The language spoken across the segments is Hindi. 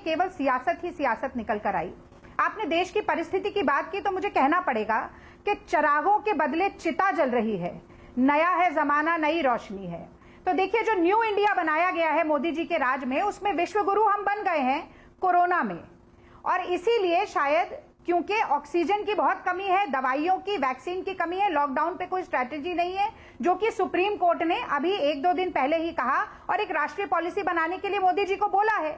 केवल सियासत ही सियासत निकल कर आई। आपने देश की परिस्थिति की बात की तो मुझे कहना पड़ेगा कि चिरागों के बदले चिता जल रही है, नया है जमाना, नई रोशनी है। तो देखिए, जो न्यू इंडिया बनाया गया है मोदी जी के राज में, उसमें विश्व गुरु हम बन गए हैं कोरोना में। और इसीलिए शायद क्योंकि ऑक्सीजन की बहुत कमी है, दवाइयों की, वैक्सीन की कमी है, लॉकडाउन पे कोई स्ट्रैटेजी नहीं है, जो कि सुप्रीम कोर्ट ने अभी 1-2 दिन पहले ही कहा और एक राष्ट्रीय पॉलिसी बनाने के लिए मोदी जी को बोला है।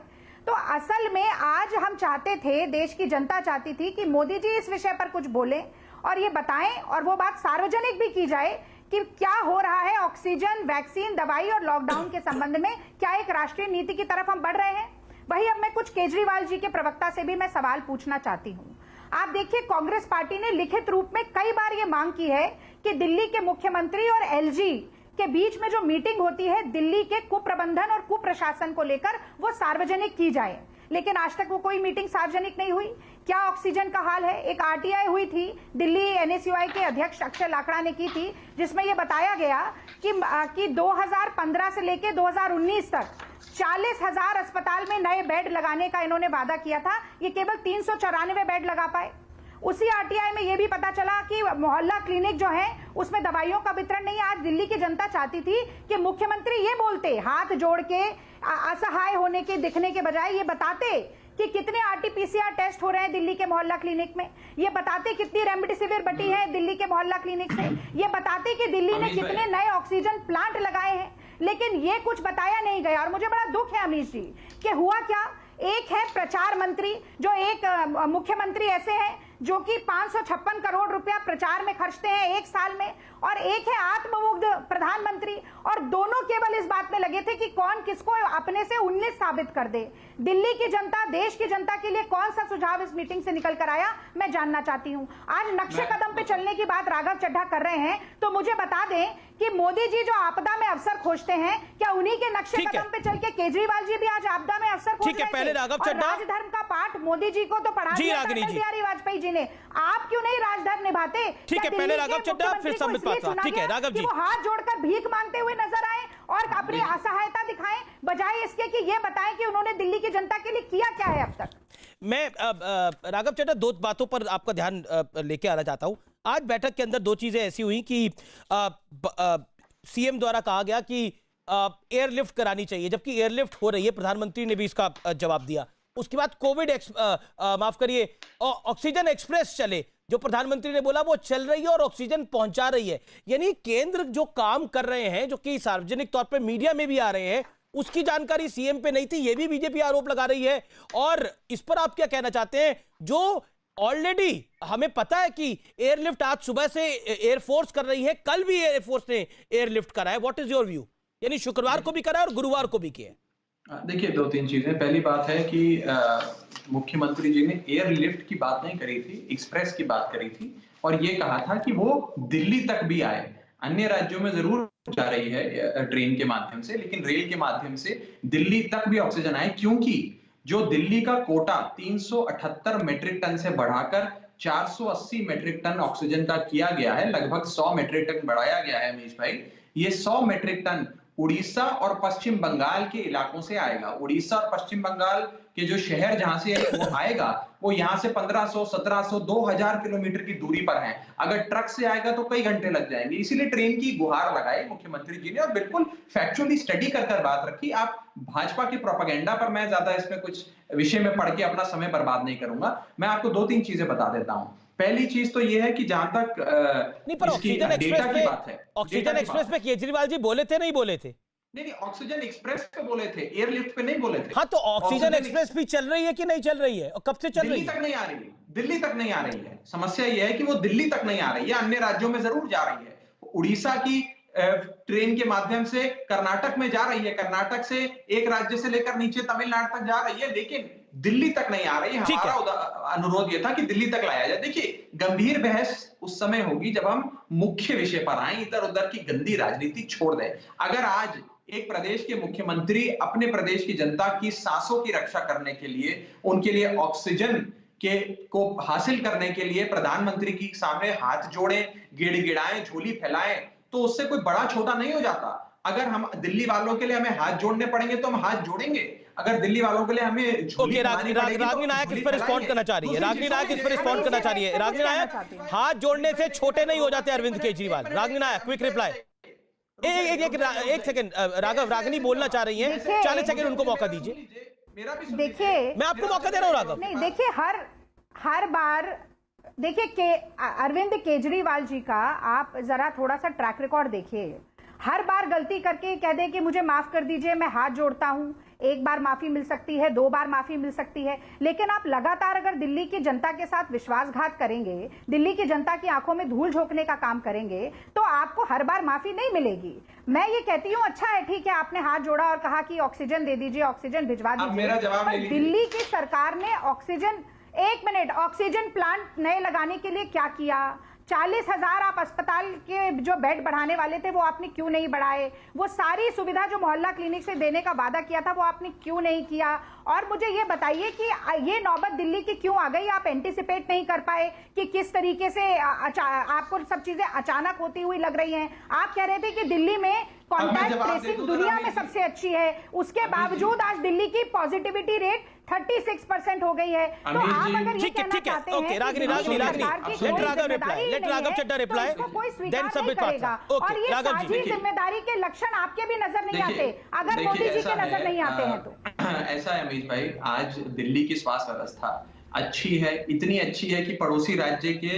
तो असल में आज हम चाहते थे, देश की जनता चाहती थी कि मोदी जी इस विषय पर कुछ बोलें और ये बताएं, और वो बात सार्वजनिक भी की जाए कि क्या हो रहा है ऑक्सीजन, वैक्सीन, दवाई और लॉकडाउन के संबंध में। क्या एक राष्ट्रीय नीति की तरफ हम बढ़ रहे हैं? वही अब मैं कुछ केजरीवाल जी के प्रवक्ता से भी मैं सवाल पूछना चाहती हूं। आप देखिए, कांग्रेस पार्टी ने लिखित रूप में कई बार ये मांग की है कि दिल्ली के मुख्यमंत्री और एलजी के बीच में जो मीटिंग होती है दिल्ली के कुप्रबंधन और कुप्रशासन को लेकर, वो सार्वजनिक की जाए, लेकिन आज तक वो कोई मीटिंग सार्वजनिक नहीं हुई। क्या ऑक्सीजन का हाल है? एक आरटीआई हुई थी, दिल्ली एनएसयूआई के अध्यक्ष अक्षय लाकड़ा ने की थी, जिसमें यह बताया गया कि 2015 से लेकर 2019 तक 40,000 अस्पताल में नए बेड लगाने का इन्होंने वादा किया था। ये केवल 394 बेड लगा पाए। उसी आरटीआई में यह भी पता चला कि मोहल्ला क्लिनिक जो है उसमें दवाइयों का वितरण नहीं। आज दिल्ली की जनता चाहती थी कि मुख्यमंत्री ये बोलते, हाथ जोड़ के असहाय होने के दिखने के बजाय ये बताते कि कितने आरटीपीसीआर टेस्ट हो रहे हैं दिल्ली के मोहल्ला क्लिनिक में, ये बताते कितनी रेमडेसिविर बटी है दिल्ली के मोहल्ला क्लिनिक से, ये बताते कि दिल्ली ने कितने नए ऑक्सीजन प्लांट लगाए हैं, लेकिन ये कुछ बताया नहीं गया। और मुझे बड़ा दुख है अमीश जी कि हुआ क्या, एक है प्रचार मंत्री, जो एक मुख्यमंत्री ऐसे हैं जो कि 556 करोड़ रुपया प्रचार में खर्चते हैं एक साल में, और एक है आत्ममुग्ध प्रधानमंत्री, और दोनों केवल इस बात में लगे थे कि कौन किसको अपने से 19 साबित कर दे। दिल्ली की जनता, देश की जनता के लिए कौन सा सुझाव इस मीटिंग से निकल कर आया, मैं जानना चाहती हूं। आज नक्शे कदम पे चलने की बात राघव चड्ढा कर रहे हैं, तो मुझे बता दें कि मोदी जी जो आपदा में अवसर खोजते हैं, क्या उन्हीं के नक्शे कदम पे चल के केजरीवाल जी भी आज आपदा में अवसर खोज रहे थे? पहले राघव चड्ढा, राजधर्म का पाठ मोदी जी को तो पढ़ा दिया अटल बिहारी वाजपेयी जी ने, आप क्यों नहीं राजधर्म निभाते? ठीक है, पहले राघव चड्ढा, फिर संबित पात्रा। ठीक है राघव जी, वो हाथ जोड़कर भीख मांगते हुए नजर आए और अपनी असहायता दिखाएं, बजाय इसके कि ये बताएं कि उन्होंने दिल्ली की जनता के लिए किया क्या है अब तक। मैं राघव चड्ढा, दो बातों पर आपका ध्यान लेके आना चाहता हूं। आज बैठक के अंदर दो चीजें ऐसी हुई कि सीएम द्वारा कहा गया कि एयरलिफ्ट करानी चाहिए, जबकि एयरलिफ्ट हो रही है, प्रधानमंत्री ने भी इसका जवाब दिया। उसके बाद कोविड माफ करिए, ऑक्सीजन एक्सप्रेस चले, जो प्रधानमंत्री ने बोला वो चल रही है और ऑक्सीजन पहुंचा रही है। यानी केंद्र जो काम कर रहे हैं, जो कि सार्वजनिक तौर पे मीडिया में भी आ रहे हैं, उसकी जानकारी सीएम पे नहीं थी, ये भी बीजेपी आरोप लगा रही है। और इस पर आप क्या कहना चाहते हैं? जो ऑलरेडी हमें पता है कि एयरलिफ्ट आज सुबह से एयरफोर्स कर रही है, कल भी एयरफोर्स ने एयरलिफ्ट करा है, व्हाट इज योर व्यू? यानी शुक्रवार को भी करा है और गुरुवार को भी किया है। देखिए, 2-3 चीजें। पहली बात है कि मुख्यमंत्री जी ने एयरलिफ्ट की बात नहीं करी थी, एक्सप्रेस की बात करी थी, और ये कहा था कि वो दिल्ली तक भी आए। अन्य राज्यों में जरूर जा रही है ट्रेन के माध्यम से, लेकिन रेल के माध्यम से दिल्ली तक भी ऑक्सीजन आए, क्योंकि जो दिल्ली का कोटा 378 मेट्रिक टन से बढ़ाकर 480 मेट्रिक टन ऑक्सीजन का किया गया है, लगभग 100 मेट्रिक टन बढ़ाया गया है अमीश भाई। ये 100 मेट्रिक टन उड़ीसा और पश्चिम बंगाल के इलाकों से आएगा। उड़ीसा और पश्चिम बंगाल के जो शहर जहां से वो आएगा, वो यहां से 1500, 1700, 2000 किलोमीटर की दूरी पर है। अगर ट्रक से आएगा तो कई घंटे लग जाएंगे। इसीलिए ट्रेन की गुहार लगाई मुख्यमंत्री जी ने, और बिल्कुल फैक्चुअली स्टडी कर बात रखी। आप भाजपा के प्रोपेगेंडा पर मैं ज्यादा इसमें कुछ विषय में पढ़ के अपना समय बर्बाद नहीं करूंगा। मैं आपको 2-3 चीजें बता देता हूं। पहली चीज तो ये है कि जहां तक नहीं, पर ऑक्सीजन एक्सप्रेस पे बात है, ऑक्सीजन एक्सप्रेस पे केजरीवाल जी बोले थे, नहीं बोले थे? नहीं, ऑक्सीजन एक्सप्रेस पे बोले थे, एयरलिफ्ट पे नहीं बोले थे। हाँ, तो ऑक्सीजन एक्सप्रेस भी चल रही है कि नहीं चल रही है, और कब से चल रही है? दिल्ली तक नहीं आ रही है, दिल्ली तक नहीं आ रही है। समस्या यह है कि वो दिल्ली तक नहीं आ रही है, अन्य राज्यों में जरूर जा रही है। उड़ीसा की ट्रेन के माध्यम से कर्नाटक में जा रही है, कर्नाटक से एक राज्य से लेकर नीचे तमिलनाडु तक जा रही है, लेकिन दिल्ली तक नहीं आ रही है। हमारा अनुरोध यह था कि दिल्ली तक लाया जाए। देखिए, गंभीर बहस उस समय होगी जब हम मुख्य विषय पर आए, इधर उधर की गंदी राजनीति छोड़ दें। अगर आज एक प्रदेश के मुख्यमंत्री अपने प्रदेश की जनता की सांसों की रक्षा करने के लिए, उनके लिए ऑक्सीजन को हासिल करने के लिए प्रधानमंत्री के सामने हाथ जोड़े, गिड़गिड़ाएं, झोली फैलाएं, तो उससे कोई बड़ा छोटा नहीं हो जाता। अगर हम दिल्ली वालों के लिए हमें हाथ जोड़ने पड़ेंगे तो हम हाथ जोड़ेंगे। अगर दिल्ली वालों के लिए हमें झोली ओके, फैलानी पड़ेगी, तो रागनी नायक झोली इस पर रिस्पॉन्ड फैलाएंगे। करना चाह रही है। दूसरी रागनी नायक चीज़ों इस पर में रिस्पॉन्ड करना चाह रही है। मैं रागनी कहना नायक, चाहती हूँ। हाथ जोड़ने से छोटे नहीं हो जाते अरविंद केजरीवाल। रागनी नायक, क्विक रिप्लाई। एक सेकंड, राघव, रागनी बोलना चाह रही है, 40 सेकंड उनको मौका दीजिए। मेरा भी देखिए, मैं आपको मौका दे रहा हूँ राघव। नहीं, देखिए, हर बार देखिए अरविंद केजरीवाल जी का आप जरा थोड़ा सा ट्रैक रिकॉर्ड देखिए। हर बार गलती करके कह दे कि मुझे माफ कर दीजिए, मैं हाथ जोड़ता हूं, एक बार माफी मिल सकती है, 2 बार माफी मिल सकती है, लेकिन आप लगातार अगर दिल्ली की जनता के साथ विश्वासघात करेंगे, दिल्ली की जनता की आंखों में धूल झोंकने का काम करेंगे, तो आपको हर बार माफी नहीं मिलेगी। मैं ये कहती हूँ, अच्छा है, ठीक है, आपने हाथ जोड़ा और कहा कि ऑक्सीजन दे दीजिए, ऑक्सीजन भिजवा दीजिए। मेरा जवाब ले पर लीजिए। दिल्ली की सरकार ने ऑक्सीजन प्लांट नए लगाने के लिए क्या किया? 40,000 आप अस्पताल के जो बेड बढ़ाने वाले थे वो आपने क्यों नहीं बढ़ाए? वो सारी सुविधा जो मोहल्ला क्लिनिक से देने का वादा किया था वो आपने क्यों नहीं किया? और मुझे ये बताइए कि ये नौबत दिल्ली की क्यों आ गई? आप एंटिसिपेट नहीं कर पाए कि किस तरीके से आपको सब चीजें अचानक होती हुई लग रही हैं। आप कह रहे थे कि दिल्ली में कॉन्टैक्ट ट्रेसिंग दुनिया में सबसे अच्छी है, उसके बावजूद आज दिल्ली की पॉजिटिविटी रेट 36% हो गई है। तो आप अगर ये कहना चाहते हैं कि Ragini, let Raghav reply, let Raghav Chadha reply, कोई स्वीकार देन नहीं सबमिट करेगा। पात्रा। और ये राघव जी, साझी जिम्मेदारी के लक्षण आपके भी नजर नहीं आते अगर मोदी जी के नजर नहीं आते हैं तो। ऐसा है अमीश भाई, आज दिल्ली की स्वास्थ्य व्यवस्था अच्छी है, इतनी अच्छी है कि पड़ोसी राज्य के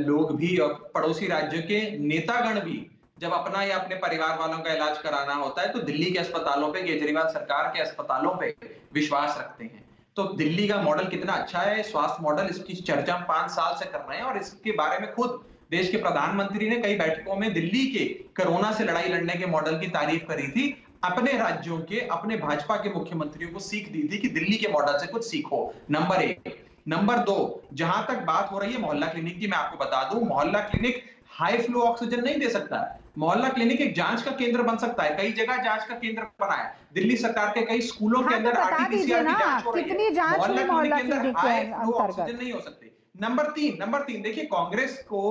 लोग भी और पड़ोसी राज्य के नेतागण भी जब अपना या अपने परिवार वालों का इलाज कराना होता है तो दिल्ली के अस्पतालों पे, केजरीवाल सरकार के अस्पतालों पे विश्वास रखते हैं। तो दिल्ली का मॉडल कितना अच्छा है, स्वास्थ्य मॉडल, इसकी चर्चा हम 5 साल से कर रहे हैं और इसके बारे में खुद देश के प्रधानमंत्री ने कई बैठकों में दिल्ली के कोरोना से लड़ाई लड़ने के मॉडल की तारीफ करी थी। अपने राज्यों के, अपने भाजपा के मुख्यमंत्रियों को सीख दी थी कि दिल्ली के मॉडल से कुछ सीखो। नंबर 1। नंबर 2, जहां तक बात हो रही है मोहल्ला क्लिनिक की, मैं आपको बता दूं, मोहल्ला क्लिनिक हाई फ्लो ऑक्सीजन नहीं दे सकता है। मोहल्ला क्लिनिक एक जांच का केंद्र बन सकता है, कई जगह जांच का केंद्र बना है। दिल्ली सरकार के कई स्कूलों के अंदर आरटीपीसीआर की जांच हो रही है। कितनी जांच हुई मोहल्ला क्लिनिक के हाई फ्लो अंतर्गत? ऑक्सीजन नहीं हो सकती। नंबर 3, देखिए, कांग्रेस को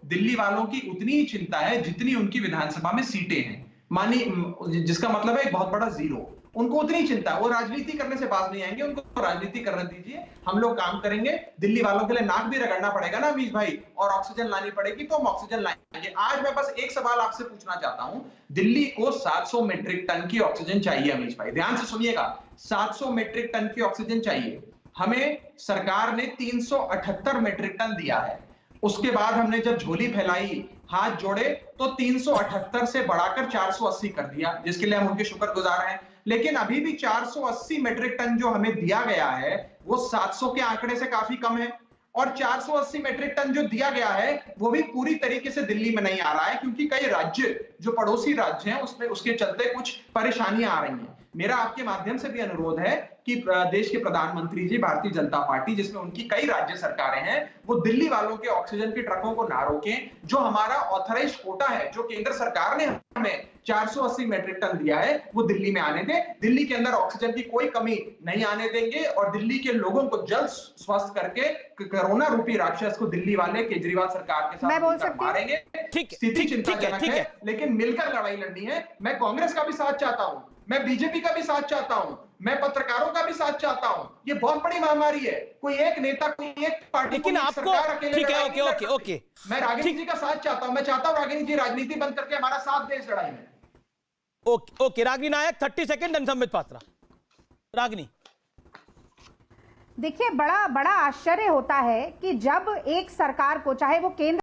दिल्ली वालों की उतनी ही चिंता है जितनी उनकी विधानसभा में सीटें हैं, मानी, जिसका मतलब है एक बहुत बड़ा जीरो। उनको उतनी चिंता है, वो राजनीति करने से बात नहीं आएंगे, उनको राजनीति करने दीजिए, हम लोग काम करेंगे। दिल्ली वालों के लिए नाक भी रगड़ना पड़ेगा ना अमीश भाई, और ऑक्सीजन लानी पड़ेगी तो हम ऑक्सीजन लाएंगे। आज मैं बस एक सवाल आपसे पूछना चाहता हूं, दिल्ली को 700 मीट्रिक टन की ऑक्सीजन चाहिए अमीश भाई, ध्यान से सुनिएगा, 700 मीट्रिक टन की ऑक्सीजन चाहिए। हमें सरकार ने 378 मीट्रिक टन दिया है। उसके बाद हमने जब झोली फैलाई, हाथ जोड़े, तो 378 से बढ़ाकर 480 कर दिया, जिसके लिए हम उनके शुक्रगुजार हैं। लेकिन अभी भी 480 मीट्रिक टन जो हमें दिया गया है वो 700 के आंकड़े से काफी कम है, और 480 मीट्रिक टन जो दिया गया है वो भी पूरी तरीके से दिल्ली में नहीं आ रहा है, क्योंकि कई राज्य जो पड़ोसी राज्य हैं उसमें उसके चलते कुछ परेशानियां आ रही हैं। मेरा आपके माध्यम से भी अनुरोध है कि देश के प्रधानमंत्री जी, भारतीय जनता पार्टी जिसमें उनकी कई राज्य सरकारें हैं, वो दिल्ली वालों के ऑक्सीजन के ट्रकों को ना रोकें। जो हमारा ऑथराइज कोटा है, जो केंद्र सरकार ने हमें 480 मीट्रिक टन दिया है, वो दिल्ली में आने दें। दिल्ली के अंदर ऑक्सीजन की कोई कमी नहीं आने देंगे और दिल्ली के लोगों को जल्द स्वस्थ करके कोरोना रूपी राक्षस को दिल्ली वाले केजरीवाल सरकार के साथ मारेंगे। स्थिति चिंताजनक है, लेकिन मिलकर लड़ाई लड़नी है। मैं कांग्रेस का भी साथ चाहता हूं, मैं बीजेपी का भी साथ चाहता हूं, मैं पत्रकारों का भी साथ चाहता हूं। ये बहुत बड़ी महामारी है, कोई एक नेता, कोई एक पार्टी, लेकिन आपको, ठीक है, ओके, मैं रागिनी जी का साथ चाहता हूं, मैं चाहता हूं रागिनी जी राजनीति बंद करके हमारा साथ दें इस लड़ाई में। Okay, Ragini Nayak, 30 second, and Sambit Patra. Ragini, देखिए, बड़ा आश्चर्य होता है कि जब एक सरकार को, चाहे वो केंद्र